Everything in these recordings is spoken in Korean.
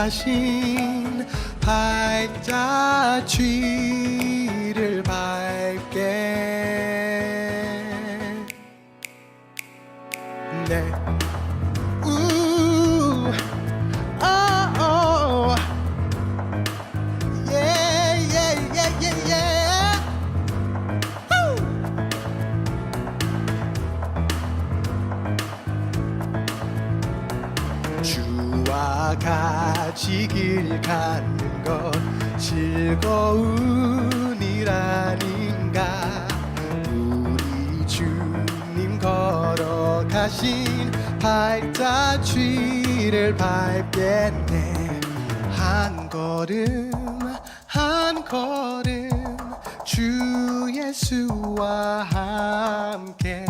가신 발자취를 밟게. 네. 주와 같이 길 가는 것 즐거운 일 아닌가. 우리 주님 걸어가신 발자취를 밟겠네. 한 걸음 한 걸음 주 예수와 함께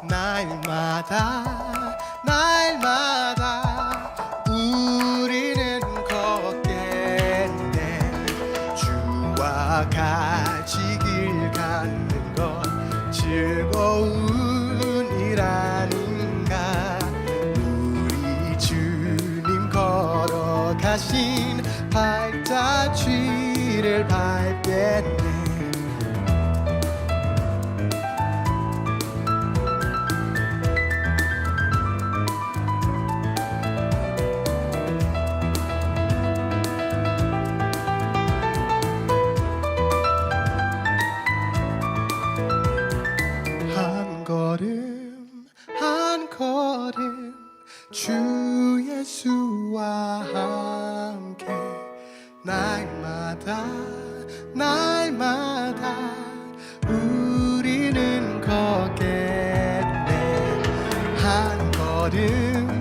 날마다 날마다 우리는 걷겠네. 주와 같이 길 가는 것 즐거운 일 아닌가. 우리 주님 걸어가신 발자취를 밟겠네. 한 걸음 주 예수와 함께 날마다 날마다 우리는 걷겠네. 한 걸음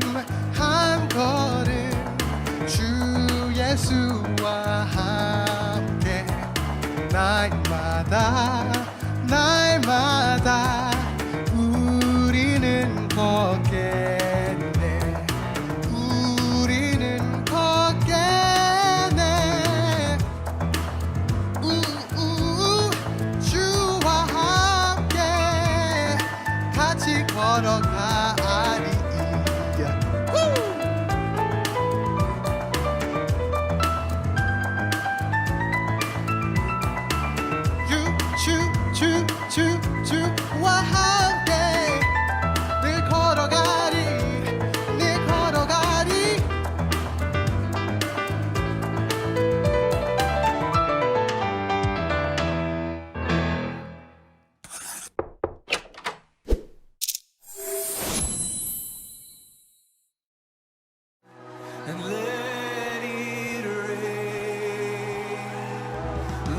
한 걸음 주 예수와 함께 날마다 날마다 우리는 걷겠네. 우리는 걷겠네. 주와 함께 같이 걸어가리. 주와 함께 늘 걸어가리 늘 걸어가리. And let it rain,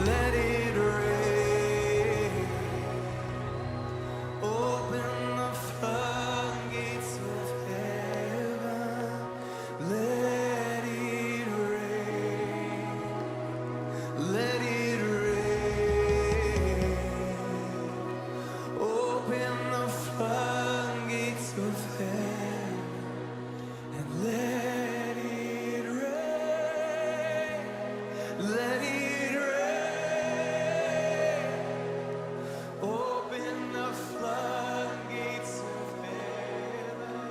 let it rain. Open the floodgates of heaven, let it rain, let it rain. Open the floodgates of heaven and let it rain, let it rain. Open the floodgates of heaven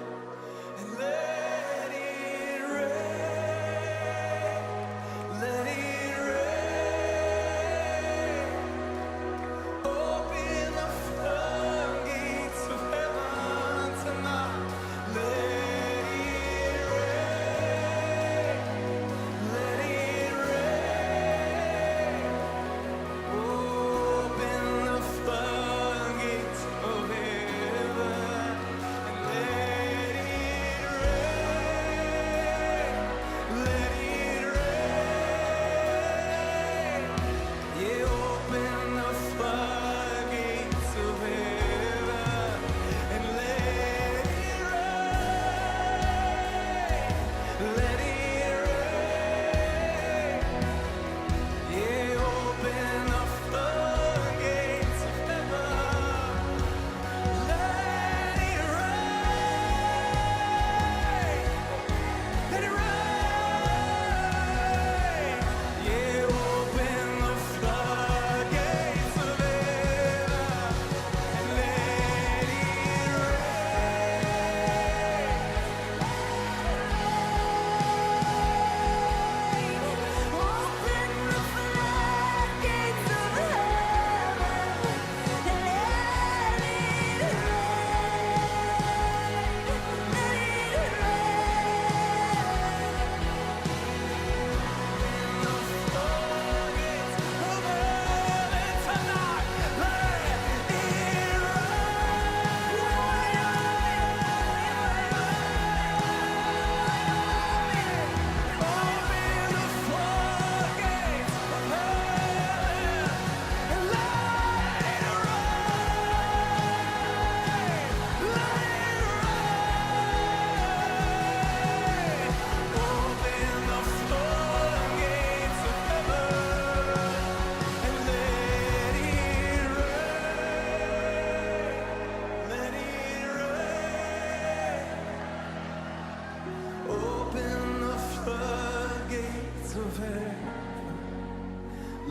and let it rain, let it rain. Open the floodgates of heaven tonight. Let it rain, let it rain.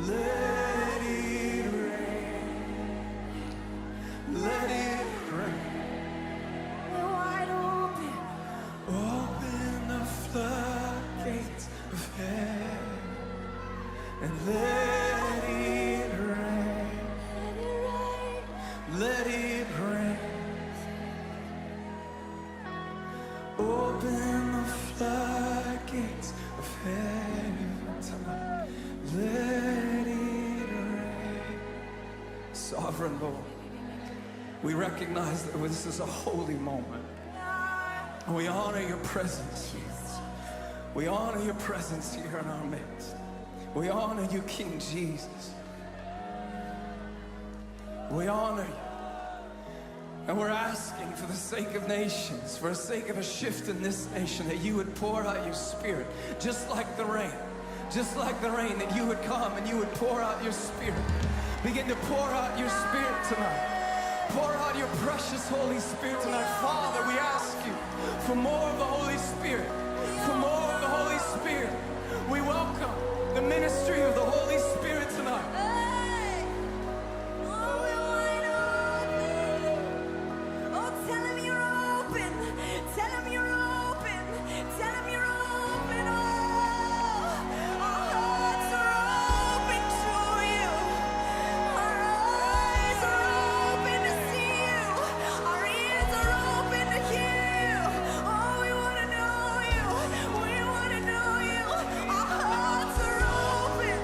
Let it rain. Let it rain. We're wide open. Open the floodgates of heaven and let it rain. Let it rain. Open the floodgates of heaven tonight. Let it rain. Sovereign Lord, we recognize that this is a holy moment. And we honor your presence. We honor your presence here in our midst. We honor you, King Jesus. We honor you. And we're asking for the sake of nations, for the sake of a shift in this nation, that you would pour out your Spirit, just like the rain. Just like the rain, that you would come and you would pour out your Spirit. Begin to pour out your Spirit tonight. Pour out your precious Holy Spirit tonight. Father, we ask you for more of the Holy Spirit. For more of the Holy Spirit. We welcome the ministry of the Holy Spirit tonight. Hey! Oh, we're wide open. Oh, tell him you're open. Tell him you're open. Tell him you're open. Oh, our hearts are open to you. Our eyes are open to see you. Our ears are open to hear you. Oh, we want to know you. We want to know you. Our hearts are open.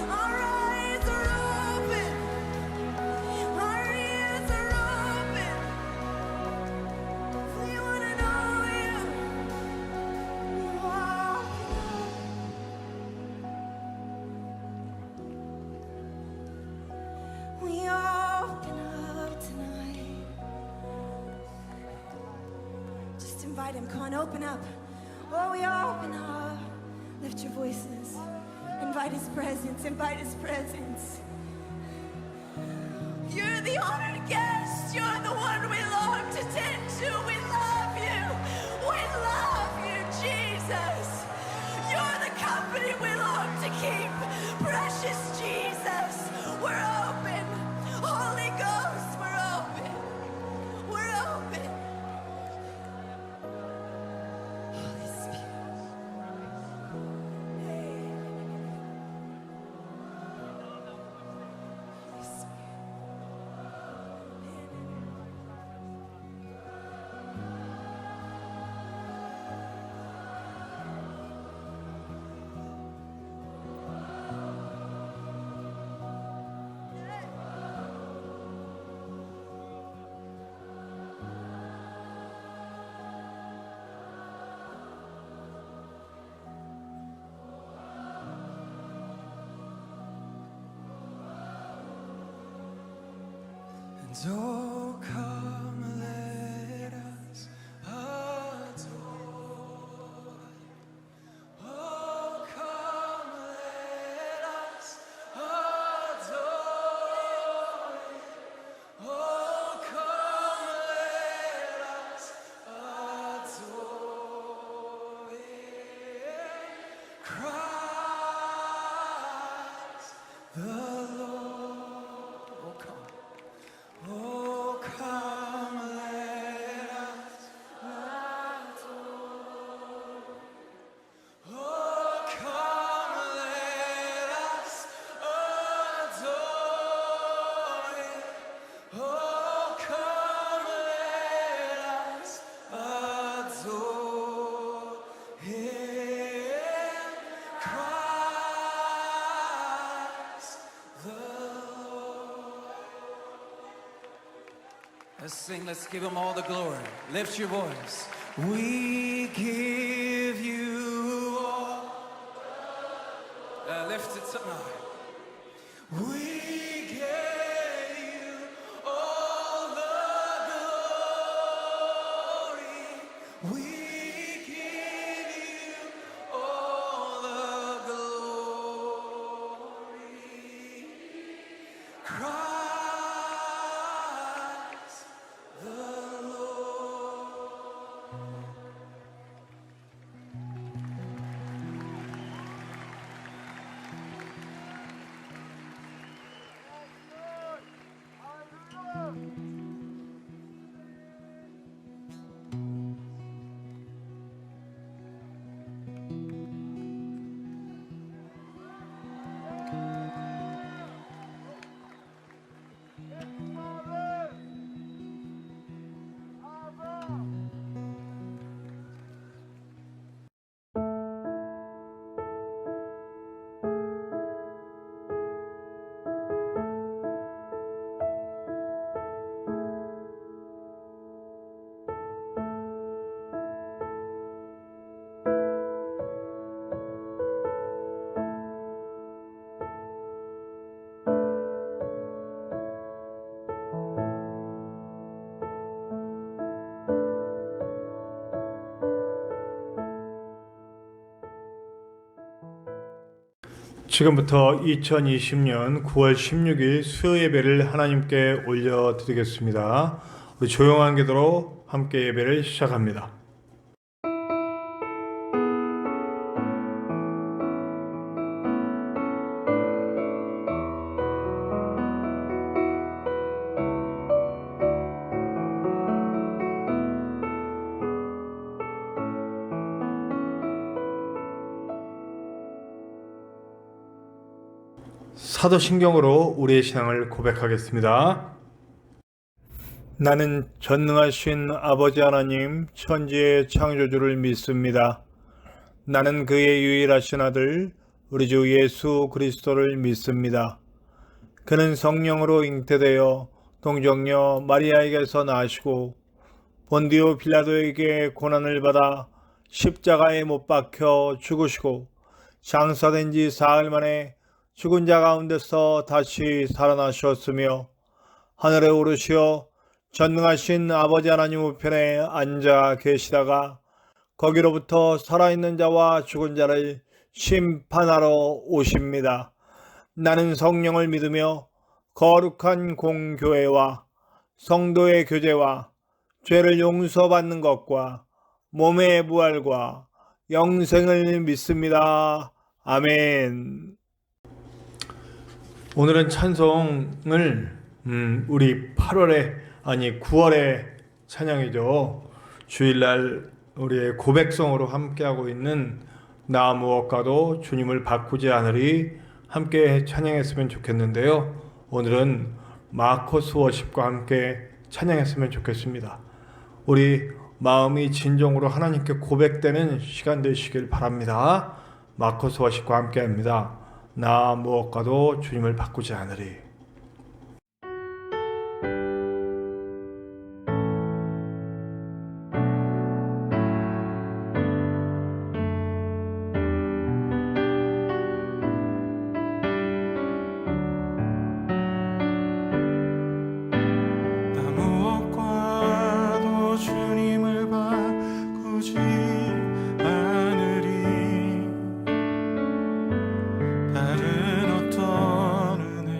Our eyes are open. Our ears are open. We want to know you. We open up tonight. Just invite him. Come on, open up. Oh, we open up. Lift your voices. Invite his presence. Invite his presence. You're the honored guest. You're the one we long to tend to. We love you. We love you, Jesus. You're the company we long to keep. Precious Jesus. We're open. Holy Ghost, we're open. We're open. Holy Spirit. Hey. Holy Spirit. And oh, come let us adore. Oh, come let us adore. Oh, come let us adore Christ the Lord. Oh, come. Oh, come let us adore. Oh, come let us adore Him. Oh, come let us adore Him. Christ the Lord. Let's sing, let's give him all the glory. Lift your voice. We give you all. Lift it tonight. We give you all the glory. We give you all the glory. Christ the Lord. 지금부터 2020년 9월 16일 수요 예배를 하나님께 올려드리겠습니다. 우리 조용한 기도로 함께 예배를 시작합니다. 사도신경으로 우리의 신앙을 고백하겠습니다. 나는 전능하신 아버지 하나님 천지의 창조주를 믿습니다. 나는 그의 유일하신 아들 우리 주 예수 그리스도를 믿습니다. 그는 성령으로 잉태되어 동정녀 마리아에게서 나시고 본디오 빌라도에게 고난을 받아 십자가에 못 박혀 죽으시고 장사된 지 사흘 만에 죽은 자 가운데서 다시 살아나셨으며 하늘에 오르시어 전능하신 아버지 하나님 우편에 앉아 계시다가 거기로부터 살아있는 자와 죽은 자를 심판하러 오십니다. 나는 성령을 믿으며 거룩한 공교회와 성도의 교제와 죄를 용서받는 것과 몸의 부활과 영생을 믿습니다. 아멘. 오늘은 찬송을 우리 9월의 찬양이죠. 주일날 우리의 고백성으로 함께하고 있는 나 무엇과도 주님을 바꾸지 않으리 함께 찬양했으면 좋겠는데요. 오늘은 마커스 워십과 함께 찬양했으면 좋겠습니다. 우리 마음이 진정으로 하나님께 고백되는 시간 되시길 바랍니다. 마커스 워십과 함께합니다. 나 무엇과도 주님을 바꾸지 않으리. 나 무엇과도 주님을 바꾸지 않으리. 다른 어떤 은혜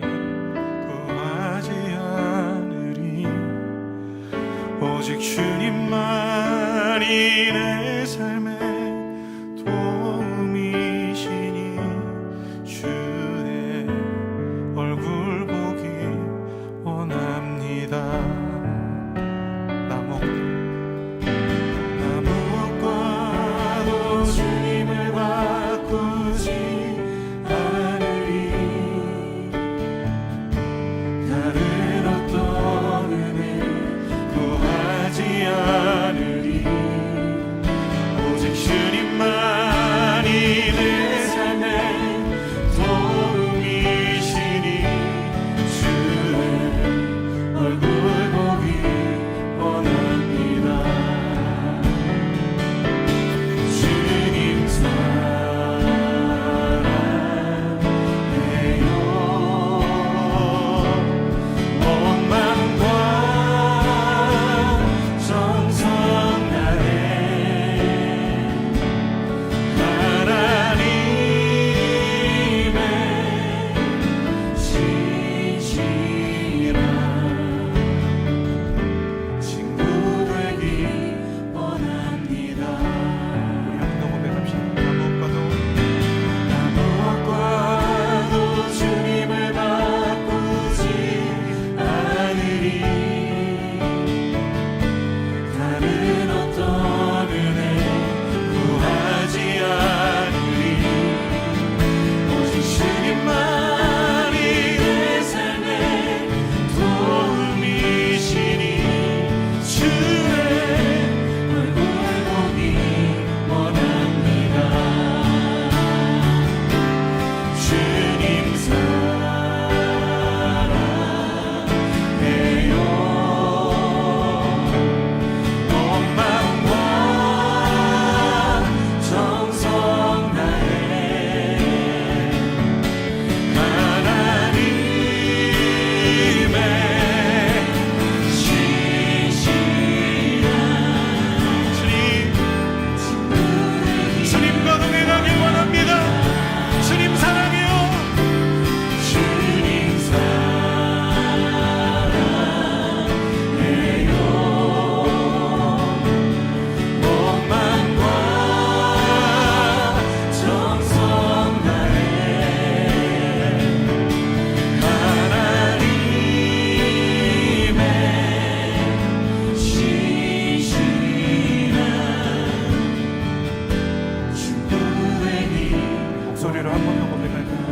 기도하며 고백할까요?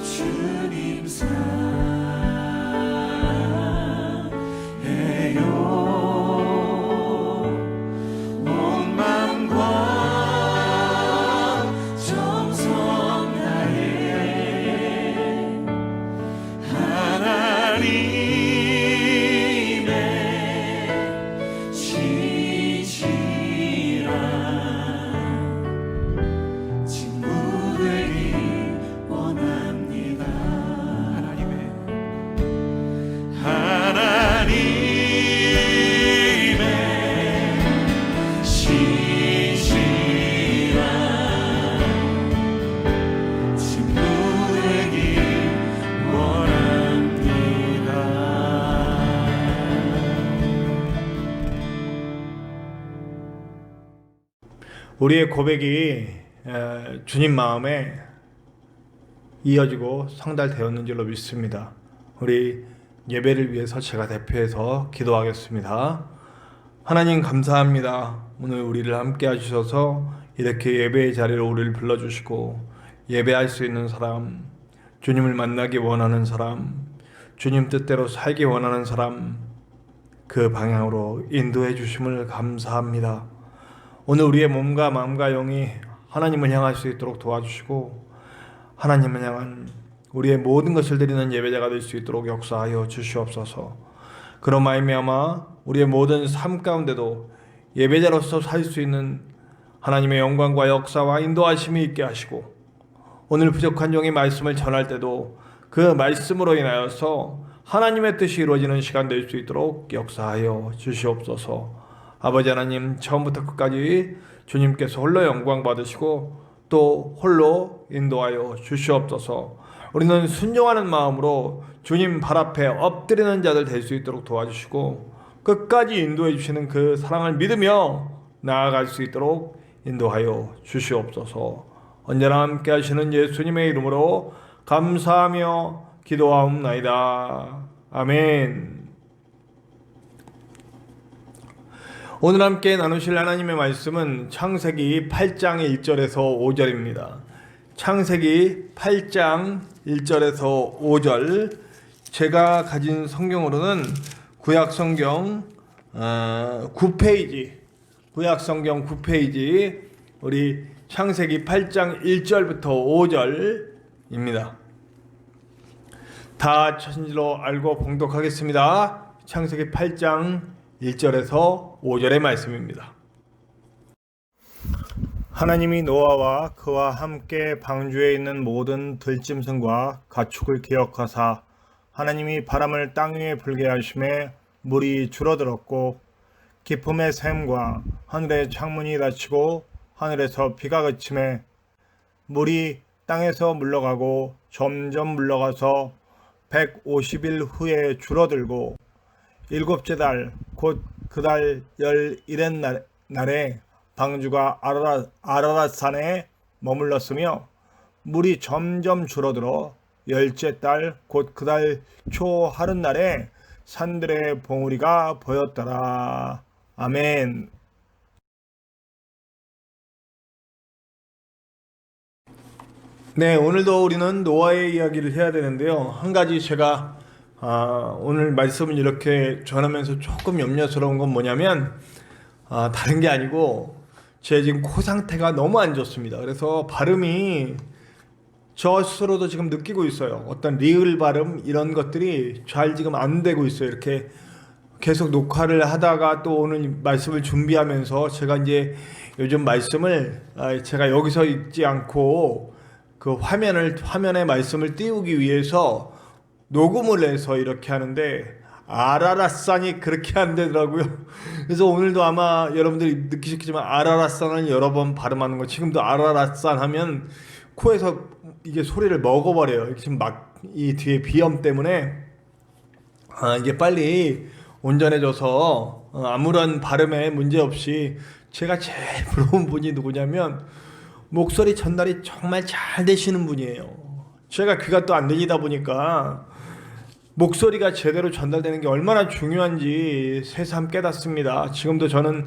주님 사랑해요. 온 마음과 정성 다해 하나님의 진실한 친구 되기 원합니다. 하나님의 진실한 친구 되기 원합니다. 우리의 고백이 주님 마음에 이어지고 성달되었는 줄로 믿습니다. 우리 예배를 위해서 제가 대표해서 기도하겠습니다. 하나님 감사합니다. 오늘 우리를 함께 해주셔서 이렇게 예배의 자리로 우리를 불러주시고 예배할 수 있는 사람, 주님을 만나기 원하는 사람, 주님 뜻대로 살기 원하는 사람, 그 방향으로 인도해 주심을 감사합니다. 오늘 우리의 몸과 마음과 영이 하나님을 향할 수 있도록 도와주시고 하나님을 향한 우리의 모든 것을 드리는 예배자가 될 수 있도록 역사하여 주시옵소서. 그런 말미암아 우리의 모든 삶 가운데도 예배자로서 살 수 있는 하나님의 영광과 역사와 인도하심이 있게 하시고 오늘 부족한 종의 말씀을 전할 때도 그 말씀으로 인하여서 하나님의 뜻이 이루어지는 시간 될 수 있도록 역사하여 주시옵소서. 아버지 하나님, 처음부터 끝까지 주님께서 홀로 영광 받으시고 또 홀로 인도하여 주시옵소서. 우리는 순종하는 마음으로 주님 발 앞에 엎드리는 자들 될 수 있도록 도와주시고 끝까지 인도해 주시는 그 사랑을 믿으며 나아갈 수 있도록 인도하여 주시옵소서. 언제나 함께 하시는 예수님의 이름으로 감사하며 기도하옵나이다. 아멘. 오늘 함께 나누실 하나님의 말씀은 창세기 8장 1절에서 5절입니다. 창세기 8장 1절에서 5절, 제가 가진 성경으로는 구약성경 9페이지, 구약성경 9페이지, 우리 창세기 8장 1절부터 5절입니다. 다 천지로 알고 봉독하겠습니다. 창세기 8장 1절에서 5절의 말씀입니다. 하나님이 노아와 그와 함께 방주에 있는 모든 들짐승과 가축을 기억하사 하나님이 바람을 땅 위에 불게 하심에 물이 줄어들었고 기품의 샘과 하늘의 창문이 닫히고 하늘에서 비가 그침에 물이 땅에서 물러가고 점점 물러가서 150일 후에 줄어들고 일곱째 달 곧 그 달 11의 날에 방주가 아라랏산에 머물렀으며 물이 점점 줄어들어 열째 달 곧 그 달 초 하룻날에 산들의 봉우리가 보였더라. 아멘. 네, 오늘도 우리는 노아의 이야기를 해야 되는데요. 한 가지 제가 오늘 말씀을 이렇게 전하면서 조금 염려스러운 건 뭐냐면 다른 게 아니고 제 지금 코 상태가 너무 안 좋습니다. 그래서 발음이 저 스스로도 지금 느끼고 있어요. 어떤 리을 발음 이런 것들이 잘 지금 안 되고 있어요. 이렇게 계속 녹화를 하다가 또 오늘 말씀을 준비하면서 제가 이제 요즘 말씀을 제가 여기서 읽지 않고 그 화면에 말씀을 띄우기 위해서 녹음을 해서 이렇게 하는데 아라랏산이 그렇게 안 되더라고요. 그래서 오늘도 아마 여러분들이 느끼셨겠지만 아라랏산을 여러 번 발음하는 거, 지금도 아라랏산 하면 코에서 이게 소리를 먹어버려요. 지금 막 이 뒤에 비염 때문에 이게 빨리 온전해져서 아무런 발음에 문제 없이, 제가 제일 부러운 분이 누구냐면 목소리 전달이 정말 잘 되시는 분이에요. 제가 귀가 또 안 들리다 보니까 목소리가 제대로 전달되는 게 얼마나 중요한지 새삼 깨닫습니다. 지금도 저는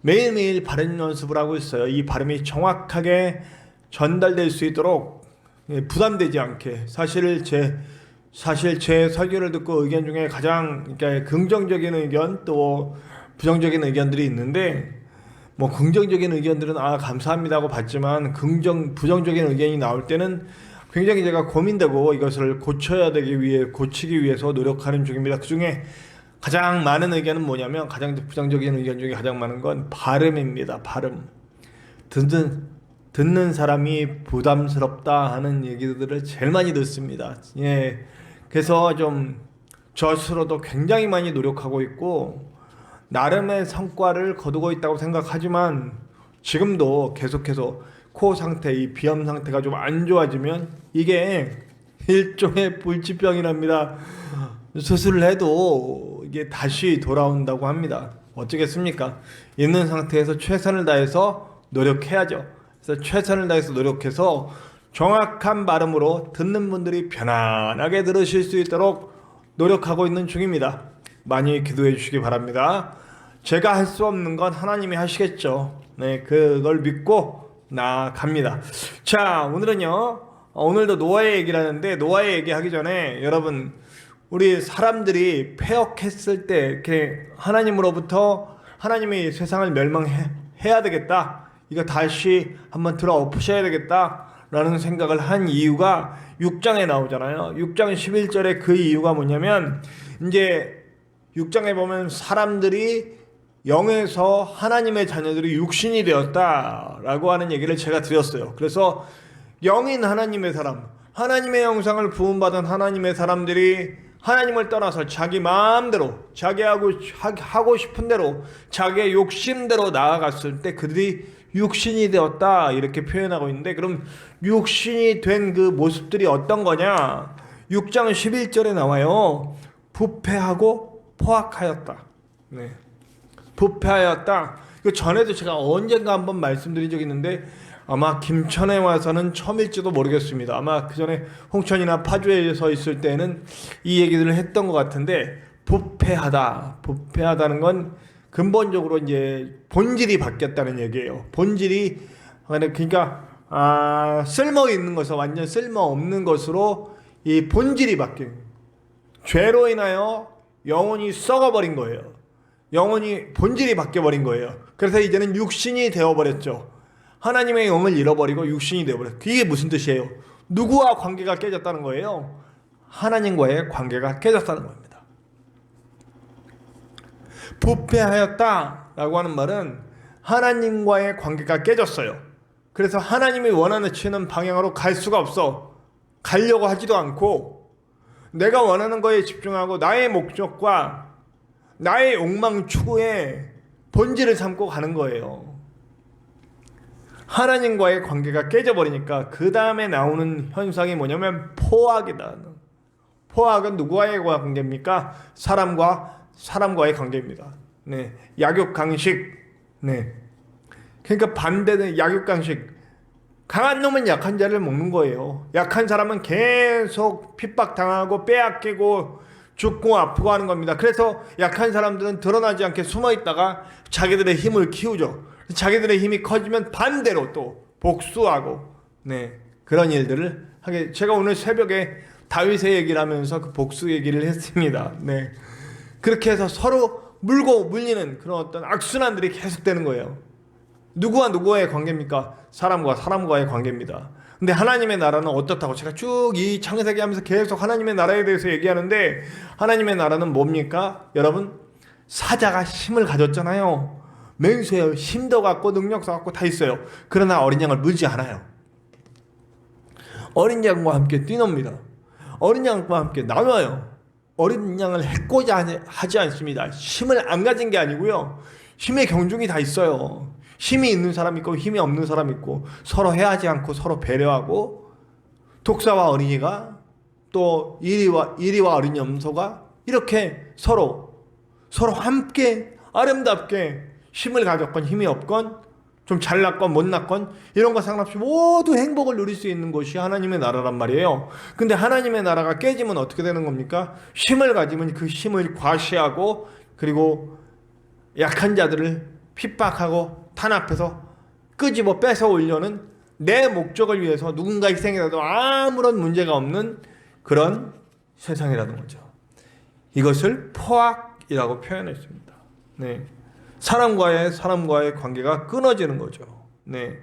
매일매일 발음 연습을 하고 있어요. 이 발음이 정확하게 전달될 수 있도록 부담되지 않게. 사실 제 설교를 듣고 의견 중에 가장 그러니까 긍정적인 의견 또 부정적인 의견들이 있는데, 뭐 긍정적인 의견들은 감사합니다 하고 받지만 부정적인 의견이 나올 때는 굉장히 제가 고민되고 이것을 고치기 위해서 노력하는 중입니다. 그 중에 가장 많은 의견은 뭐냐면, 가장 부정적인 의견 중에 가장 많은 건 발음입니다. 발음. 듣는 사람이 부담스럽다 하는 얘기들을 제일 많이 듣습니다. 예. 그래서 좀 저 스스로도 굉장히 많이 노력하고 있고 나름의 성과를 거두고 있다고 생각하지만, 지금도 계속해서 코 상태, 이 비염 상태가 좀 안 좋아지면 이게 일종의 불치병이랍니다. 수술을 해도 이게 다시 돌아온다고 합니다. 어쩌겠습니까? 있는 상태에서 최선을 다해서 노력해야죠. 그래서 최선을 다해서 노력해서 정확한 발음으로 듣는 분들이 편안하게 들으실 수 있도록 노력하고 있는 중입니다. 많이 기도해 주시기 바랍니다. 제가 할 수 없는 건 하나님이 하시겠죠. 네, 그걸 믿고 나아갑니다. 자, 오늘도 노아의 얘기를 하는데, 노아의 얘기 하기 전에 여러분, 우리 사람들이 패역했을 때 이렇게 하나님으로부터 하나님이 세상을 멸망해야 되겠다, 이거 다시 한번 들어 엎으셔야 되겠다 라는 생각을 한 이유가 6장에 나오잖아요. 6장 11절에 그 이유가 뭐냐면, 이제 6장에 보면 사람들이 영에서 하나님의 자녀들이 육신이 되었다라고 하는 얘기를 제가 드렸어요. 그래서 영인 하나님의 사람, 하나님의 영상을 부음받은 하나님의 사람들이 하나님을 떠나서 자기 마음대로, 하고 싶은 대로, 자기의 욕심대로 나아갔을 때 그들이 육신이 되었다, 이렇게 표현하고 있는데, 그럼 육신이 된 그 모습들이 어떤 거냐? 6장 11절에 나와요. 부패하고 포악하였다. 네. 부패하였다. 이거 전에도 제가 언젠가 한번 말씀드린 적이 있는데, 아마 김천에 와서는 처음일지도 모르겠습니다. 아마 그 전에 홍천이나 파주에서 있을 때는 이 얘기들을 했던 것 같은데, 부패하다는 건 근본적으로 이제 본질이 바뀌었다는 얘기예요. 본질이, 그러니까 쓸모 있는 것에서 완전 쓸모 없는 것으로 이 본질이 바뀐, 죄로 인하여 영혼이 썩어버린 거예요. 영혼이, 본질이 바뀌어버린 거예요. 그래서 이제는 육신이 되어버렸죠. 하나님의 영을 잃어버리고 육신이 되어버렸어요. 이게 무슨 뜻이에요? 누구와 관계가 깨졌다는 거예요? 하나님과의 관계가 깨졌다는 겁니다. 부패하였다라고 하는 말은 하나님과의 관계가 깨졌어요. 그래서 하나님이 원하는 방향으로 갈 수가 없어. 가려고 하지도 않고 내가 원하는 거에 집중하고 나의 목적과 나의 욕망 추구에 본질을 삼고 가는 거예요. 하나님과의 관계가 깨져버리니까 그 다음에 나오는 현상이 뭐냐면 포악이다. 포악은 누구와의 관계입니까? 사람과의 관계입니다. 네, 약육강식. 네, 그러니까 반대는 약육강식. 강한 놈은 약한 자를 먹는 거예요. 약한 사람은 계속 핍박당하고 빼앗기고 죽고 아프고 하는 겁니다. 그래서 약한 사람들은 드러나지 않게 숨어있다가 자기들의 힘을 키우죠. 자기들의 힘이 커지면 반대로 또 복수하고, 네, 그런 일들을 하게. 제가 오늘 새벽에 다윗의 얘기를 하면서 그 복수 얘기를 했습니다. 네, 그렇게 해서 서로 물고 물리는 그런 어떤 악순환들이 계속되는 거예요. 누구와 누구와의 관계입니까? 사람과 사람과의 관계입니다. 근데 하나님의 나라는 어떻다고 제가 쭉 이 창세기 하면서 계속 하나님의 나라에 대해서 얘기하는데, 하나님의 나라는 뭡니까? 여러분, 사자가 힘을 가졌잖아요. 맹수예요. 힘도 갖고 능력도 갖고 다 있어요. 그러나 어린 양을 물지 않아요. 어린 양과 함께 뛰놉니다. 어린 양과 함께 나눠요. 어린 양을 해코자 하지 않습니다. 힘을 안 가진 게 아니고요. 힘의 경중이 다 있어요. 힘이 있는 사람 있고 힘이 없는 사람 있고, 서로 해하지 않고 서로 배려하고, 독사와 어린이가 또 이리와 어린 염소가 이렇게 서로 함께 아름답게 힘을 가졌건 힘이 없건, 좀 잘났건 못났건 이런 거 상관없이 모두 행복을 누릴 수 있는 것이 하나님의 나라란 말이에요. 근데 하나님의 나라가 깨지면 어떻게 되는 겁니까? 힘을 가지면 그 힘을 과시하고, 그리고 약한 자들을 핍박하고 탄압해서 끄집어 뺏어 올려는 내 목적을 위해서 누군가 희생이라도 아무런 문제가 없는 그런 세상이라는 거죠. 이것을 포악이라고 표현했습니다. 네. 사람과의 관계가 끊어지는 거죠. 네.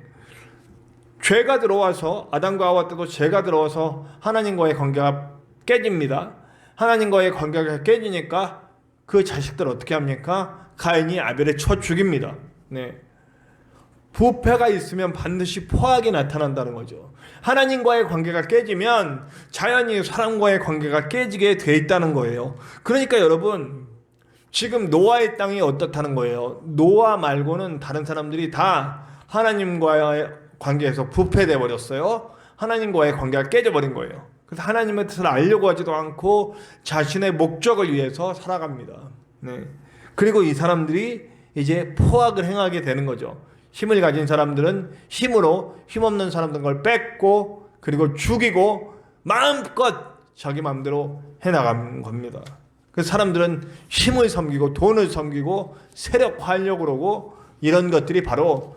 죄가 들어와서 아담과 하와 때도 죄가 들어와서 하나님과의 관계가 깨집니다. 하나님과의 관계가 깨지니까 그 자식들 어떻게 합니까? 가인이 아벨을 쳐 죽입니다. 네. 부패가 있으면 반드시 포악이 나타난다는 거죠. 하나님과의 관계가 깨지면 자연히 사람과의 관계가 깨지게 돼 있다는 거예요. 그러니까 여러분, 지금 노아의 땅이 어떻다는 거예요? 노아 말고는 다른 사람들이 다 하나님과의 관계에서 부패돼 버렸어요. 하나님과의 관계가 깨져버린 거예요. 그래서 하나님의 뜻을 알려고 하지도 않고 자신의 목적을 위해서 살아갑니다. 네. 그리고 이 사람들이 이제 포악을 행하게 되는 거죠. 힘을 가진 사람들은 힘으로 힘없는 사람들 걸 뺏고 그리고 죽이고 마음껏 자기 마음대로 해나가는 겁니다. 그래서 사람들은 힘을 섬기고 돈을 섬기고 세력화하려고 그러고 이런 것들이 바로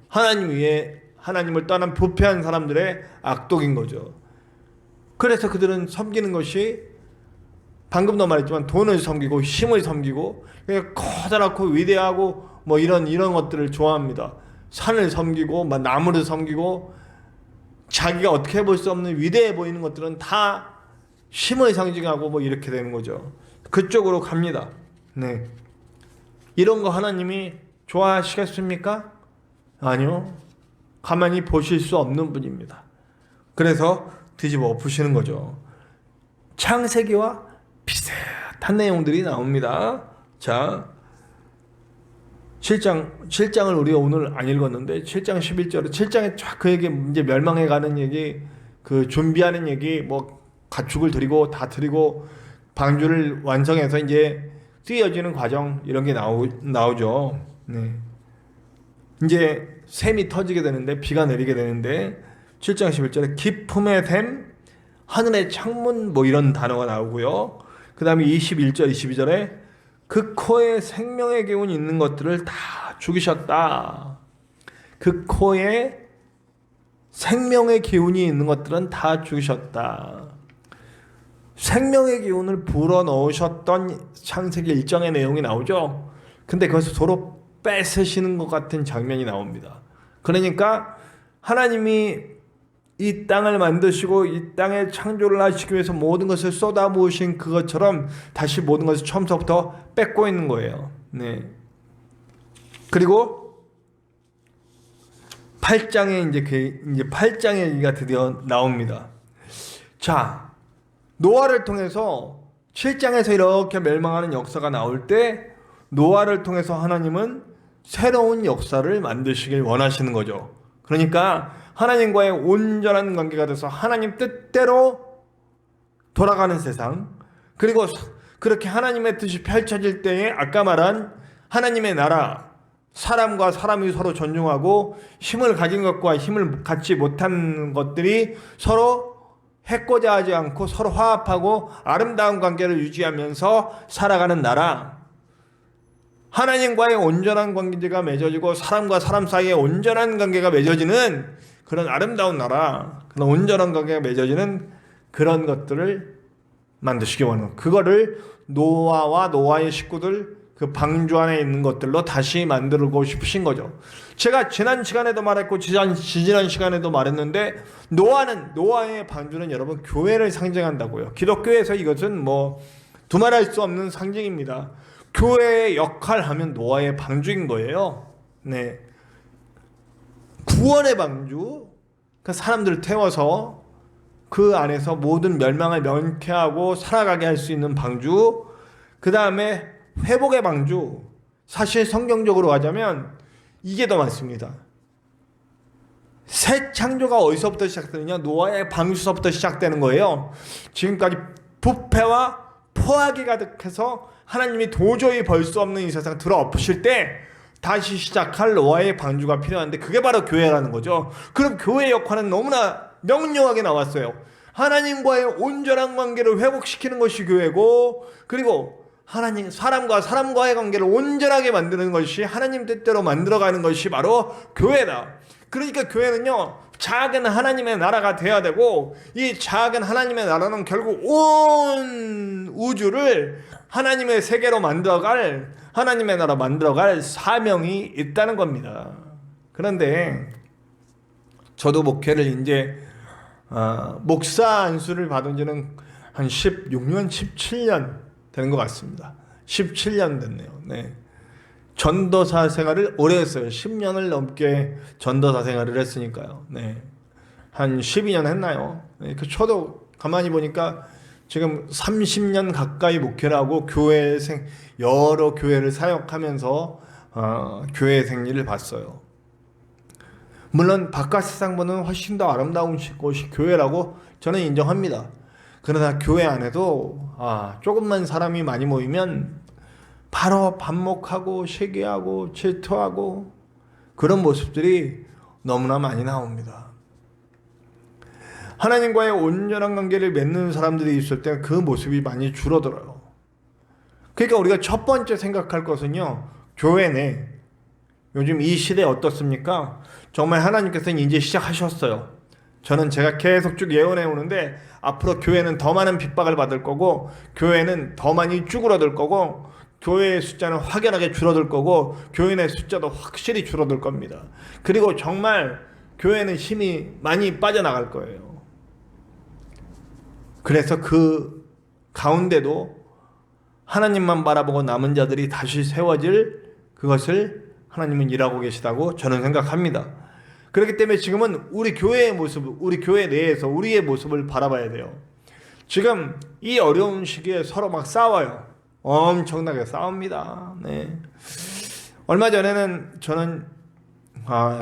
하나님 위에 하나님을 떠난 부패한 사람들의 악독인 거죠. 그래서 그들은 섬기는 것이 방금도 말했지만 돈을 섬기고 힘을 섬기고 커다랗고 위대하고 뭐 이런 것들을 좋아합니다. 산을 섬기고 막 나무를 섬기고 자기가 어떻게 볼 수 없는 위대해 보이는 것들은 다 힘을 상징하고 뭐 이렇게 되는 거죠. 그쪽으로 갑니다. 네. 이런 거 하나님이 좋아하시겠습니까? 아니요. 가만히 보실 수 없는 분입니다. 그래서 뒤집어 엎으시는 거죠. 창세기와 비슷한 내용들이 나옵니다. 자, 7장을 우리가 오늘 안 읽었는데 7장 11절에 7장에 쫙 그 얘기 이제 멸망해 가는 얘기, 그 준비하는 얘기, 뭐 가축을 드리고 다 드리고 방주를 완성해서 이제 띄어지는 과정 이런 게 나오죠. 네. 이제 샘이 터지게 되는데 비가 내리게 되는데 7장 11절에 기품의 샘, 하늘의 창문 뭐 이런 단어가 나오고요. 그 다음에 21절 22절에 그 코에 생명의 기운이 있는 것들을 다 죽이셨다. 그 코에 생명의 기운이 있는 것들은 다 죽이셨다. 생명의 기운을 불어넣으셨던 창세기 일정의 내용이 나오죠. 근데 그것을 서로 뺏으시는 것 같은 장면이 나옵니다. 그러니까 하나님이 이 땅을 만드시고 이 땅에 창조를 하시기 위해서 모든 것을 쏟아부으신 그것처럼 다시 모든 것을 처음부터 뺏고 있는 거예요. 네. 그리고 8장에 이제 8장의 얘기가 드디어 나옵니다. 자, 노아를 통해서 7장에서 이렇게 멸망하는 역사가 나올 때 노아를 통해서 하나님은 새로운 역사를 만드시길 원하시는 거죠. 그러니까 하나님과의 온전한 관계가 돼서 하나님 뜻대로 돌아가는 세상, 그리고 그렇게 하나님의 뜻이 펼쳐질 때에 아까 말한 하나님의 나라, 사람과 사람이 서로 존중하고 힘을 가진 것과 힘을 갖지 못한 것들이 서로 해코자 하지 않고 서로 화합하고 아름다운 관계를 유지하면서 살아가는 나라, 하나님과의 온전한 관계가 맺어지고 사람과 사람 사이에 온전한 관계가 맺어지는 그런 아름다운 나라, 그런 온전한 관계가 맺어지는 그런 것들을 만드시기 원하는, 그거를 노아와 노아의 식구들 그 방주 안에 있는 것들로 다시 만들고 싶으신 거죠. 제가 지난 시간에도 말했고 지난 시간에도 말했는데 노아의 방주는 여러분 교회를 상징한다고요. 기독교에서 이것은 뭐 두말할 수 없는 상징입니다. 교회의 역할하면 노아의 방주인 거예요. 네. 구원의 방주, 그 사람들을 태워서 그 안에서 모든 멸망을 면케하고 살아가게 할 수 있는 방주, 그 다음에 회복의 방주. 사실 성경적으로 하자면 이게 더 많습니다. 새 창조가 어디서부터 시작되느냐? 노아의 방주서부터 시작되는 거예요. 지금까지 부패와 포악이 가득해서 하나님이 도저히 벌 수 없는 이 세상 들어엎으실 때 다시 시작할 노아의 방주가 필요한데 그게 바로 교회라는 거죠. 그럼 교회의 역할은 너무나 명료하게 나왔어요. 하나님과의 온전한 관계를 회복시키는 것이 교회고, 그리고 하나님, 사람과의 관계를 온전하게 만드는 것이 하나님 뜻대로 만들어가는 것이 바로 교회다. 그러니까 교회는요, 작은 하나님의 나라가 돼야 되고, 이 작은 하나님의 나라는 결국 온 우주를 하나님의 세계로 만들어갈, 하나님의 나라 만들어갈 사명이 있다는 겁니다. 그런데 저도 목회를 이제 목사 안수를 받은 지는 한 16년, 17년 되는 것 같습니다. 17년 됐네요. 네. 전도사 생활을 오래 했어요. 10년을 넘게 전도사 생활을 했으니까요. 네. 한 12년 했나요? 네. 저도 가만히 보니까 지금 30년 가까이 목회를 하고 여러 교회를 사역하면서 교회 생리를 봤어요. 물론 바깥 세상보다는 훨씬 더 아름다운 곳이 교회라고 저는 인정합니다. 그러나 교회 안에도 조금만 사람이 많이 모이면 바로 반목하고 시기하고 질투하고 그런 모습들이 너무나 많이 나옵니다. 하나님과의 온전한 관계를 맺는 사람들이 있을 때 그 모습이 많이 줄어들어요. 그러니까 우리가 첫 번째 생각할 것은요, 교회 내 요즘 이 시대 어떻습니까? 정말 하나님께서는 이제 시작하셨어요. 저는 제가 계속 쭉 예언해 오는데 앞으로 교회는 더 많은 핍박을 받을 거고, 교회는 더 많이 쭈그러들 거고, 교회의 숫자는 확연하게 줄어들 거고, 교인의 숫자도 확실히 줄어들 겁니다. 그리고 정말 교회는 힘이 많이 빠져나갈 거예요. 그래서 그 가운데도 하나님만 바라보고 남은 자들이 다시 세워질 그것을 하나님은 일하고 계시다고 저는 생각합니다. 그렇기 때문에 지금은 우리 교회의 모습, 우리 교회 내에서 우리의 모습을 바라봐야 돼요. 지금 이 어려운 시기에 서로 막 싸워요. 엄청나게 싸웁니다. 네. 얼마 전에는 저는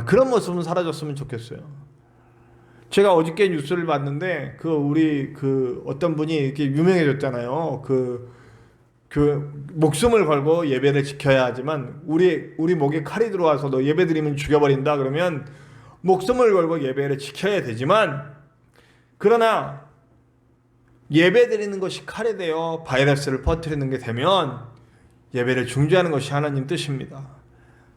그런 모습은 사라졌으면 좋겠어요. 제가 어저께 뉴스를 봤는데 우리 어떤 분이 이렇게 유명해졌잖아요. 목숨을 걸고 예배를 지켜야 하지만 우리 목에 칼이 들어와서 너 예배 드리면 죽여버린다 그러면 목숨을 걸고 예배를 지켜야 되지만, 그러나 예배 드리는 것이 칼이 되어 바이러스를 퍼뜨리는 게 되면 예배를 중지하는 것이 하나님 뜻입니다.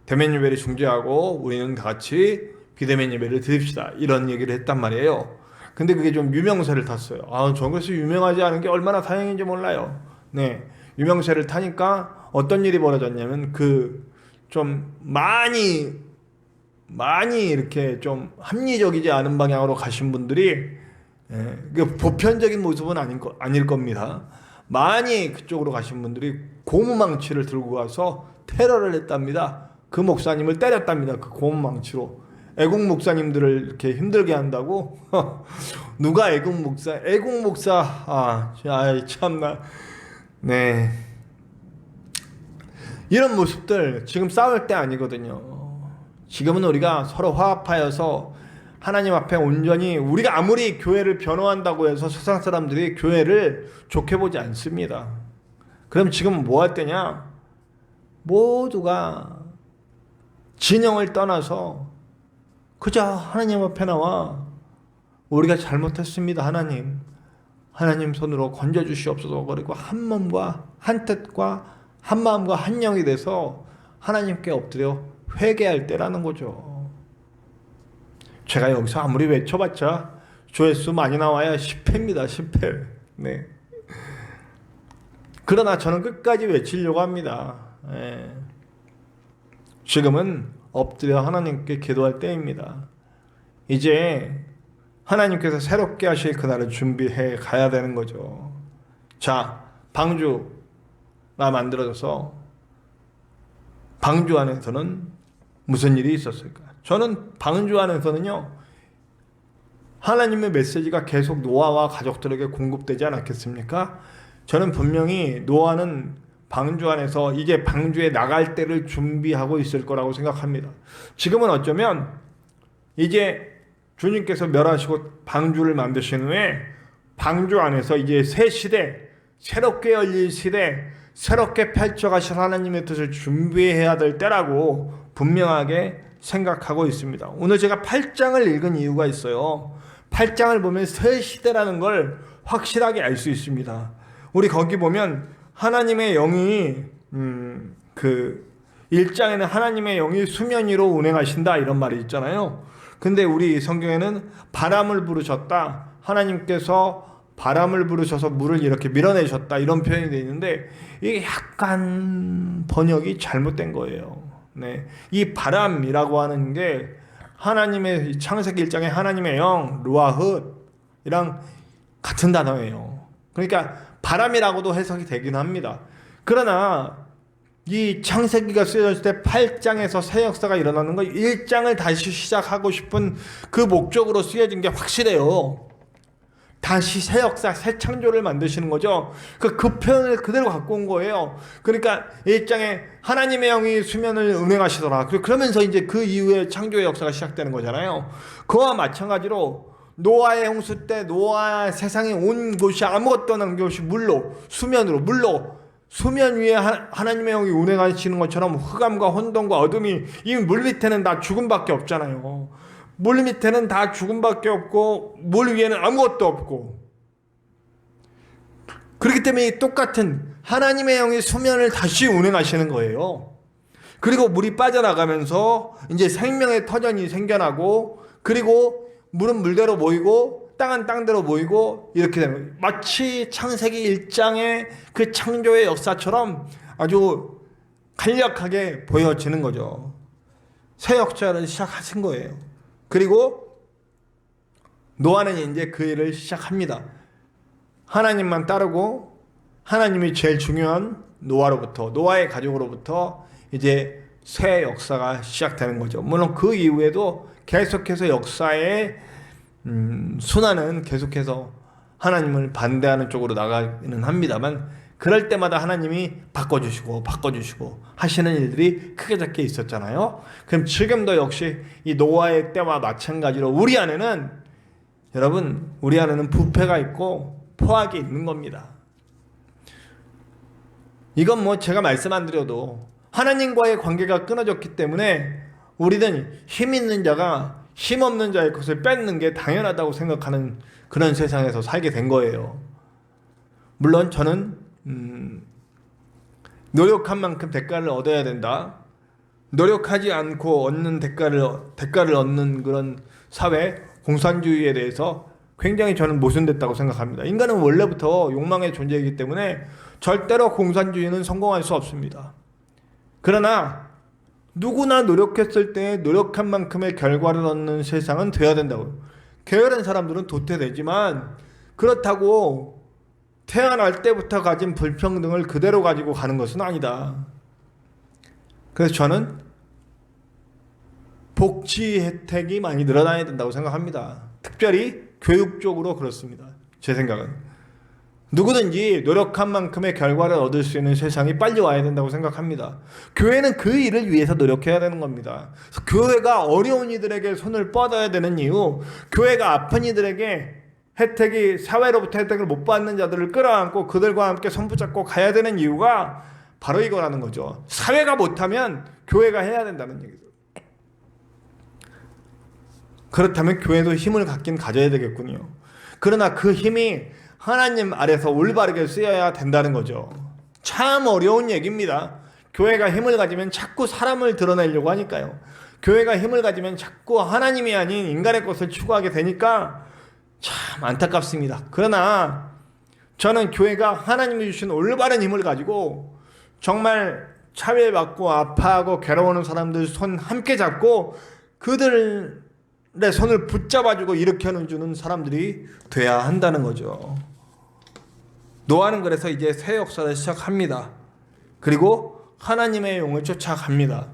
대면 예배를 중지하고 우리는 다 같이 비대면 예배를 드립시다, 이런 얘기를 했단 말이에요. 근데 그게 좀 유명세를 탔어요. 전 그래서 유명하지 않은 게 얼마나 다행인지 몰라요. 네, 유명세를 타니까 어떤 일이 벌어졌냐면 좀 많이 이렇게 좀 합리적이지 않은 방향으로 가신 분들이, 보편적인 모습은 아닐 겁니다. 많이 그쪽으로 가신 분들이 고무망치를 들고 가서 테러를 했답니다. 그 목사님을 때렸답니다. 그 고무망치로. 애국 목사님들을 이렇게 힘들게 한다고. 누가 애국 목사 참나. 네, 이런 모습들 지금 싸울 때 아니거든요. 지금은 우리가 서로 화합하여서 하나님 앞에 온전히, 우리가 아무리 교회를 변호한다고 해서 세상 사람들이 교회를 좋게 보지 않습니다. 그럼 지금 뭐 할 때냐? 모두가 진영을 떠나서 그저 하나님 앞에 나와 우리가 잘못했습니다, 하나님 손으로 건져주시옵소서. 그리고 한 몸과 한 뜻과 한 마음과 한 영이 돼서 하나님께 엎드려 회개할 때라는 거죠. 제가 여기서 아무리 외쳐봤자 조회수 많이 나와야 10회입니다. 10회. 네. 그러나 저는 끝까지 외치려고 합니다. 네. 지금은 엎드려 하나님께 기도할 때입니다. 이제 하나님께서 새롭게 하실 그날을 준비해 가야 되는 거죠. 자, 방주가 만들어져서 방주 안에서는 무슨 일이 있었을까? 저는 방주 안에서는요, 하나님의 메시지가 계속 노아와 가족들에게 공급되지 않았겠습니까? 저는 분명히 노아는 방주 안에서 이제 방주에 나갈 때를 준비하고 있을 거라고 생각합니다. 지금은 어쩌면 이제 주님께서 멸하시고 방주를 만드신 후에 방주 안에서 이제 새 시대, 새롭게 열릴 시대, 새롭게 펼쳐가실 하나님의 뜻을 준비해야 될 때라고 분명하게 생각하고 있습니다. 오늘 제가 8장을 읽은 이유가 있어요. 8장을 보면 새 시대라는 걸 확실하게 알 수 있습니다. 우리 거기 보면 하나님의 영이 그 1장에는 하나님의 영이 수면 위로 운행하신다 이런 말이 있잖아요. 근데 우리 성경에는 바람을 부르셨다. 하나님께서 바람을 부르셔서 물을 이렇게 밀어내셨다 이런 표현이 되어 있는데 이게 약간 번역이 잘못된 거예요. 네. 이 바람이라고 하는 게 하나님의 창세기 1장에 하나님의 영 루아흐이랑 같은 단어예요. 그러니까 바람이라고도 해석이 되긴 합니다. 그러나 이 창세기가 쓰여졌을 때 8장에서 새 역사가 일어나는 거 1장을 다시 시작하고 싶은 그 목적으로 쓰여진 게 확실해요. 다시 새 역사, 새 창조를 만드시는 거죠. 그 표현을 그대로 갖고 온 거예요. 그러니까 1장에 하나님의 영이 수면을 운행하시더라. 그러면서 이제 그 이후에 창조의 역사가 시작되는 거잖아요. 그와 마찬가지로 노아의 홍수 때 노아 세상에 온 곳이 아무것도 없는 곳이 물로 수면 위에 하나님의 영이 운행하시는 것처럼 흑암과 혼돈과 어둠이 이미 물 밑에는 다 죽음밖에 없잖아요. 물 밑에는 다 죽음밖에 없고 물 위에는 아무것도 없고 그렇기 때문에 똑같은 하나님의 영이 수면을 다시 운행하시는 거예요. 그리고 물이 빠져나가면서 이제 생명의 터전이 생겨나고 그리고 물은 물대로 모이고 땅은 땅대로 모이고 이렇게 되는 거예요. 마치 창세기 1장의 그 창조의 역사처럼 아주 간략하게 보여지는 거죠. 새 역사를 시작하신 거예요. 그리고 노아는 이제 그 일을 시작합니다. 하나님만 따르고 하나님이 제일 중요한 노아의 가족으로부터 이제 새 역사가 시작되는 거죠. 물론 그 이후에도 계속해서 역사의 순환은 계속해서 하나님을 반대하는 쪽으로 나가기는 합니다만 그럴 때마다 하나님이 바꿔주시고 하시는 일들이 크게 작게 있었잖아요. 그럼 지금도 역시 이 노아의 때와 마찬가지로 우리 안에는 부패가 있고 포악이 있는 겁니다. 이건 뭐 제가 말씀 안 드려도 하나님과의 관계가 끊어졌기 때문에 우리는 힘 있는 자가 힘 없는 자의 것을 뺏는 게 당연하다고 생각하는 그런 세상에서 살게 된 거예요. 물론 저는 노력한 만큼 대가를 얻어야 된다. 노력하지 않고 얻는 대가를 얻는 그런 사회 공산주의에 대해서 굉장히 저는 모순됐다고 생각합니다. 인간은 원래부터 욕망의 존재이기 때문에 절대로 공산주의는 성공할 수 없습니다. 그러나 누구나 노력했을 때 노력한 만큼의 결과를 얻는 세상은 돼야 된다고요. 게으른 사람들은 도태되지만 그렇다고 태어날 때부터 가진 불평등을 그대로 가지고 가는 것은 아니다. 그래서 저는 복지 혜택이 많이 늘어나야 된다고 생각합니다. 특별히 교육적으로 그렇습니다. 제 생각은. 누구든지 노력한 만큼의 결과를 얻을 수 있는 세상이 빨리 와야 된다고 생각합니다. 교회는 그 일을 위해서 노력해야 되는 겁니다. 교회가 어려운 이들에게 손을 뻗어야 되는 이유, 교회가 아픈 이들에게 사회로부터 혜택을 못 받는 자들을 끌어안고 그들과 함께 손붙잡고 가야 되는 이유가 바로 이거라는 거죠. 사회가 못하면 교회가 해야 된다는 얘기죠. 그렇다면 교회도 힘을 가져야 되겠군요. 그러나 그 힘이 하나님 아래서 올바르게 쓰여야 된다는 거죠. 참 어려운 얘기입니다. 교회가 힘을 가지면 자꾸 사람을 드러내려고 하니까요. 교회가 힘을 가지면 자꾸 하나님이 아닌 인간의 것을 추구하게 되니까 참 안타깝습니다. 그러나 저는 교회가 하나님이 주신 올바른 힘을 가지고 정말 차별받고 아파하고 괴로워하는 사람들 손 함께 잡고 그들의 손을 붙잡아주고 일으켜주는 사람들이 돼야 한다는 거죠. 노아는 그래서 이제 새 역사를 시작합니다. 그리고 하나님의 영을 쫓아갑니다.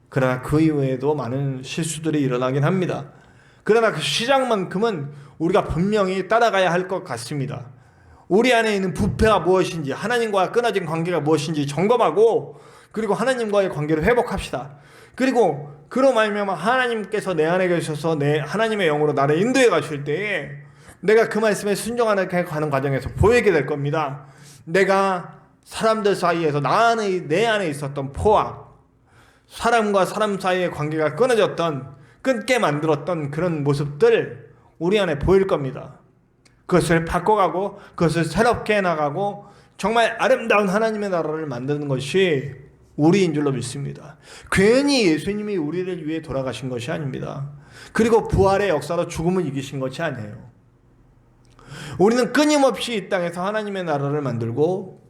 그러나 그 이후에도 많은 실수들이 일어나긴 합니다. 그러나 그 시작만큼은 우리가 분명히 따라가야 할 것 같습니다. 우리 안에 있는 부패가 무엇인지, 하나님과 끊어진 관계가 무엇인지 점검하고 그리고 하나님과의 관계를 회복합시다. 그리고 그로 말미암아 하나님께서 내 안에 계셔서 내 하나님의 영으로 나를 인도해 가실 때에 내가 그 말씀에 순종하는 과정에서 보이게 될 겁니다. 내가 사람들 사이에서 내 안에 있었던 포악, 사람과 사람 사이의 관계가 끊게 만들었던 그런 모습들 우리 안에 보일 겁니다. 그것을 바꿔가고 그것을 새롭게 해나가고 정말 아름다운 하나님의 나라를 만드는 것이 우리인 줄로 믿습니다. 괜히 예수님이 우리를 위해 돌아가신 것이 아닙니다. 그리고 부활의 역사로 죽음을 이기신 것이 아니에요. 우리는 끊임없이 이 땅에서 하나님의 나라를 만들고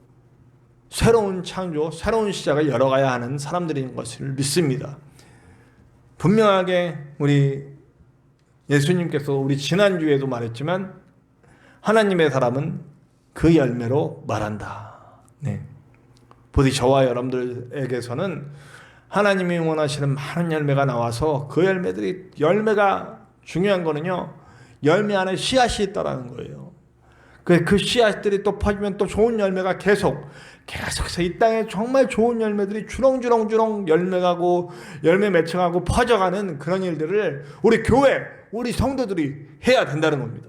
새로운 창조, 새로운 시작을 열어가야 하는 사람들인 것을 믿습니다. 분명하게 우리 예수님께서 우리 지난주에도 말했지만 하나님의 사람은 그 열매로 말한다. 네. 부디 저와 여러분들에게서는 하나님이 원하시는 많은 열매가 나와서 그 열매가 중요한 거는요, 열매 안에 씨앗이 있다라는 거예요. 그 씨앗들이 또 퍼지면 또 좋은 열매가 계속해서 이 땅에 정말 좋은 열매들이 주렁주렁 열매가고 열매 맺혀가고 퍼져가는 그런 일들을 우리 교회, 우리 성도들이 해야 된다는 겁니다.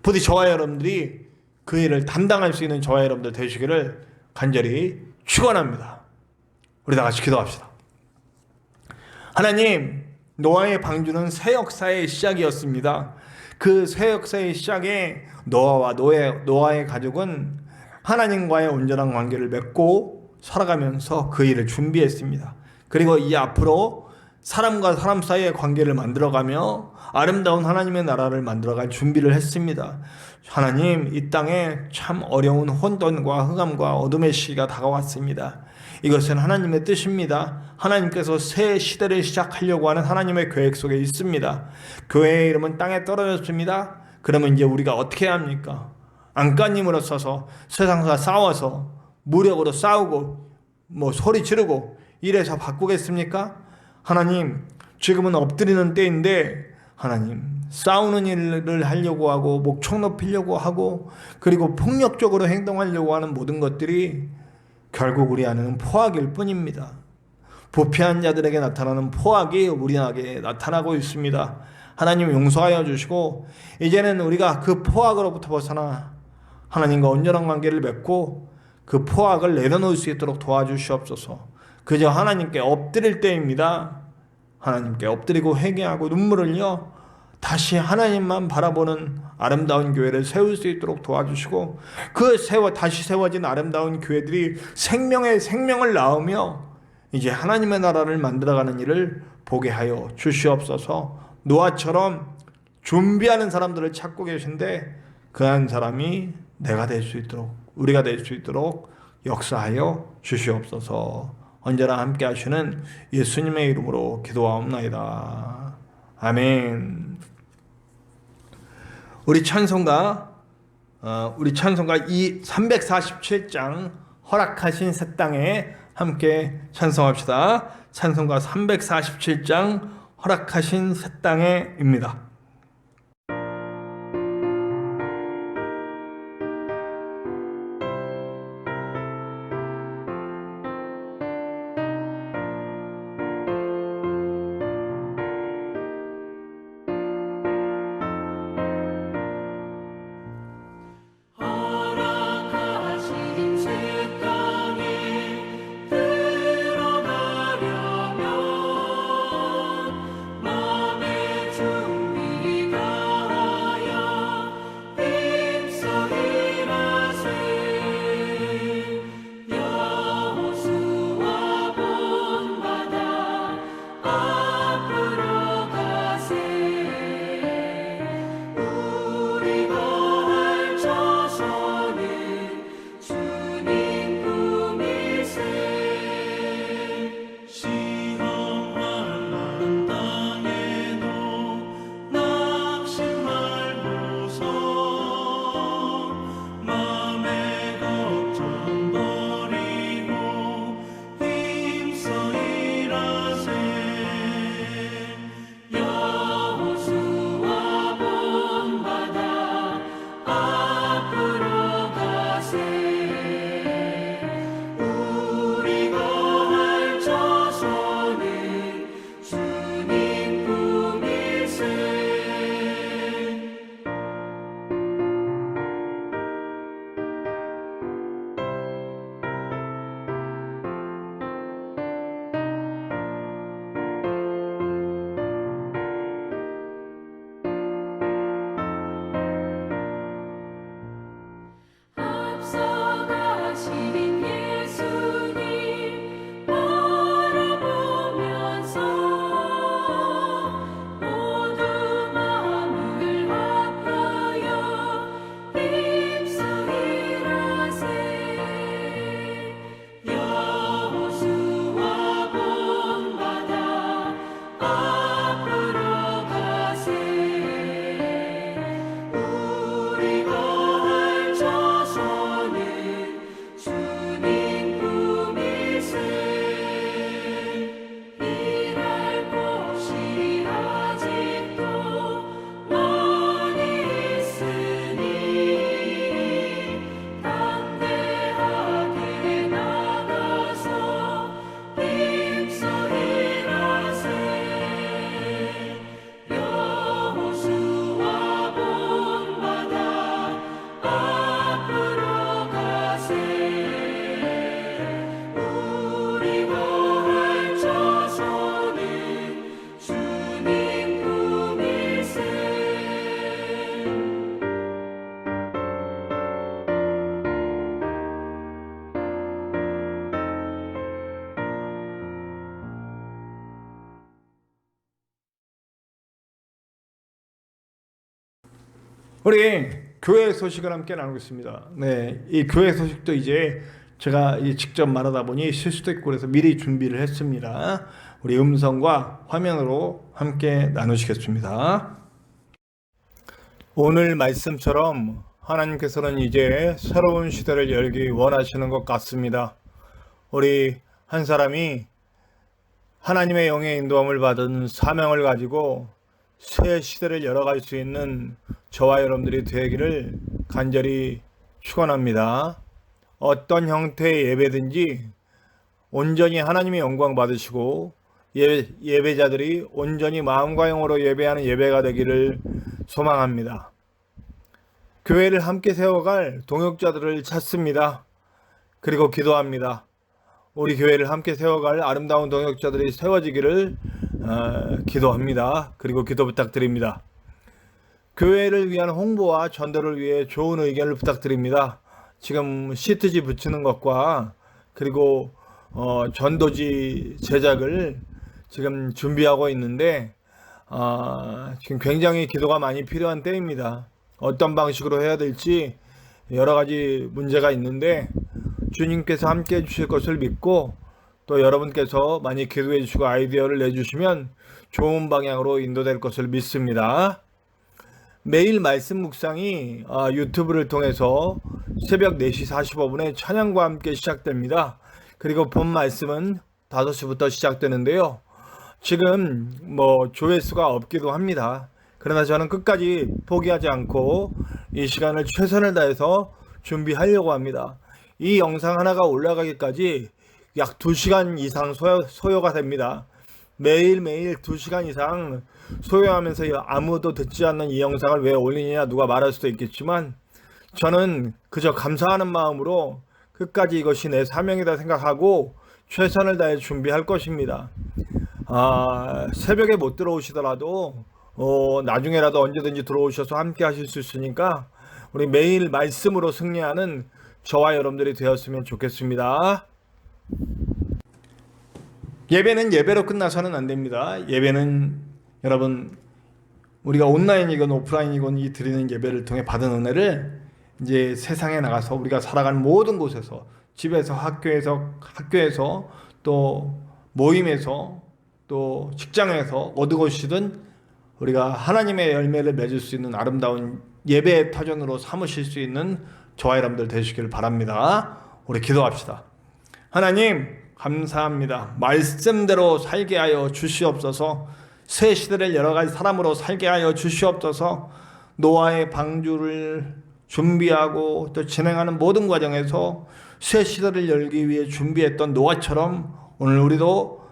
부디 저와 여러분들이 그 일을 담당할 수 있는 저와 여러분들 되시기를 간절히 축원합니다. 우리 다 같이 기도합시다. 하나님, 노아의 방주는 새 역사의 시작이었습니다. 그 새 역사의 시작에 노아와 노아의 가족은 하나님과의 온전한 관계를 맺고 살아가면서 그 일을 준비했습니다. 그리고 이 앞으로 사람과 사람 사이의 관계를 만들어가며 아름다운 하나님의 나라를 만들어갈 준비를 했습니다. 하나님, 이 땅에 참 어려운 혼돈과 흑암과 어둠의 시기가 다가왔습니다. 이것은 하나님의 뜻입니다. 하나님께서 새 시대를 시작하려고 하는 하나님의 계획 속에 있습니다. 교회의 이름은 땅에 떨어졌습니다. 그러면 이제 우리가 어떻게 해야 합니까? 안간힘으로 써서 세상과 싸워서 무력으로 싸우고 소리 지르고 이래서 바꾸겠습니까? 하나님, 지금은 엎드리는 때인데 하나님, 싸우는 일을 하려고 하고 목청 높이려고 하고 그리고 폭력적으로 행동하려고 하는 모든 것들이 결국 우리 안에는 포악일 뿐입니다. 부패한 자들에게 나타나는 포악이 우리에게 나타나고 있습니다. 하나님, 용서하여 주시고 이제는 우리가 그 포악으로부터 벗어나 하나님과 온전한 관계를 맺고 그 포악을 내려놓을 수 있도록 도와주시옵소서. 그저 하나님께 엎드릴 때입니다. 하나님께 엎드리고 회개하고 눈물을 흘려 다시 하나님만 바라보는 아름다운 교회를 세울 수 있도록 도와주시고 다시 세워진 아름다운 교회들이 생명의 생명을 낳으며 이제 하나님의 나라를 만들어가는 일을 보게 하여 주시옵소서. 노아처럼 준비하는 사람들을 찾고 계신데 그 한 사람이 내가 될 수 있도록, 우리가 될 수 있도록 역사하여 주시옵소서. 언제나 함께 하시는 예수님의 이름으로 기도하옵나이다. 아멘. 우리 찬송가 이 347장 허락하신 새 땅에 함께 찬송합시다. 찬송가 347장 허락하신 새 땅에입니다. 준비 우리 교회 소식을 함께 나누겠습니다. 네, 이 교회 소식도 이제 제가 직접 말하다 보니 실수도 있고 그래서 미리 준비를 했습니다. 우리 음성과 화면으로 함께 나누시겠습니다. 오늘 말씀처럼 하나님께서는 이제 새로운 시대를 열기 원하시는 것 같습니다. 우리 한 사람이 하나님의 영의 인도함을 받은 사명을 가지고 새 시대를 열어갈 수 있는 저와 여러분들이 되기를 간절히 축원합니다. 어떤 형태의 예배든지 온전히 하나님의 영광 받으시고 예배자들이 온전히 마음과 영으로 예배하는 예배가 되기를 소망합니다. 교회를 함께 세워갈 동역자들을 찾습니다. 그리고 기도합니다. 우리 교회를 함께 세워갈 아름다운 동역자들이 세워지기를 기도합니다. 그리고 기도 부탁드립니다. 교회를 위한 홍보와 전도를 위해 좋은 의견을 부탁드립니다. 지금 시트지 붙이는 것과 그리고 전도지 제작을 지금 준비하고 있는데 지금 굉장히 기도가 많이 필요한 때입니다. 어떤 방식으로 해야 될지 여러 가지 문제가 있는데 주님께서 함께 해주실 것을 믿고 또 여러분께서 많이 기도해 주시고 아이디어를 내주시면 좋은 방향으로 인도될 것을 믿습니다. 매일 말씀 묵상이 유튜브를 통해서 새벽 4시 45분에 찬양과 함께 시작됩니다. 그리고 본 말씀은 5시부터 시작되는데요. 지금 조회수가 없기도 합니다. 그러나 저는 끝까지 포기하지 않고 이 시간을 최선을 다해서 준비하려고 합니다. 이 영상 하나가 올라가기까지 약 2시간 이상 소요가 됩니다. 매일매일 2시간 이상 소요하면서 아무도 듣지 않는 이 영상을 왜 올리느냐 누가 말할 수도 있겠지만 저는 그저 감사하는 마음으로 끝까지 이것이 내 사명이다 생각하고 최선을 다해 준비할 것입니다. 새벽에 못 들어오시더라도 나중에라도 언제든지 들어오셔서 함께 하실 수 있으니까 우리 매일 말씀으로 승리하는 저와 여러분들이 되었으면 좋겠습니다. 예배는 예배로 끝나서는 안 됩니다. 예배는 여러분 우리가 온라인이건 오프라인이건 이 드리는 예배를 통해 받은 은혜를 이제 세상에 나가서 우리가 살아가는 모든 곳에서 집에서 학교에서 또 모임에서 또 직장에서 어느 곳이든 우리가 하나님의 열매를 맺을 수 있는 아름다운 예배의 터전으로 삼으실 수 있는 저와 여러분들 되시기를 바랍니다. 우리 기도합시다. 하나님 감사합니다. 말씀대로 살게 하여 주시옵소서. 새 시대를 열어갈 사람으로 살게 하여 주시옵소서. 노아의 방주를 준비하고 또 진행하는 모든 과정에서 새 시대를 열기 위해 준비했던 노아처럼 오늘 우리도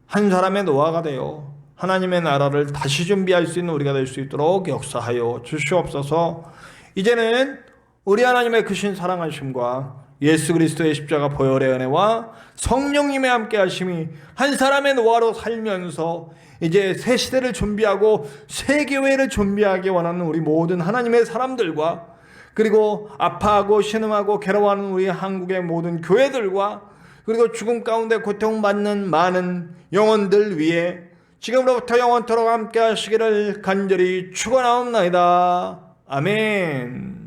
한 사람의 노아가 되어 하나님의 나라를 다시 준비할 수 있는 우리가 될 수 있도록 역사하여 주시옵소서. 이제는 우리 하나님의 크신 사랑하심과 예수 그리스도의 십자가 보혈의 은혜와 성령님의 함께 하심이 한 사람의 노아로 살면서 이제 새 시대를 준비하고 새 교회를 준비하기 원하는 우리 모든 하나님의 사람들과 그리고 아파하고 신음하고 괴로워하는 우리 한국의 모든 교회들과 그리고 죽음 가운데 고통받는 많은 영혼들 위해 지금으로부터 영원토록 함께 하시기를 간절히 축원하옵나이다. 아멘.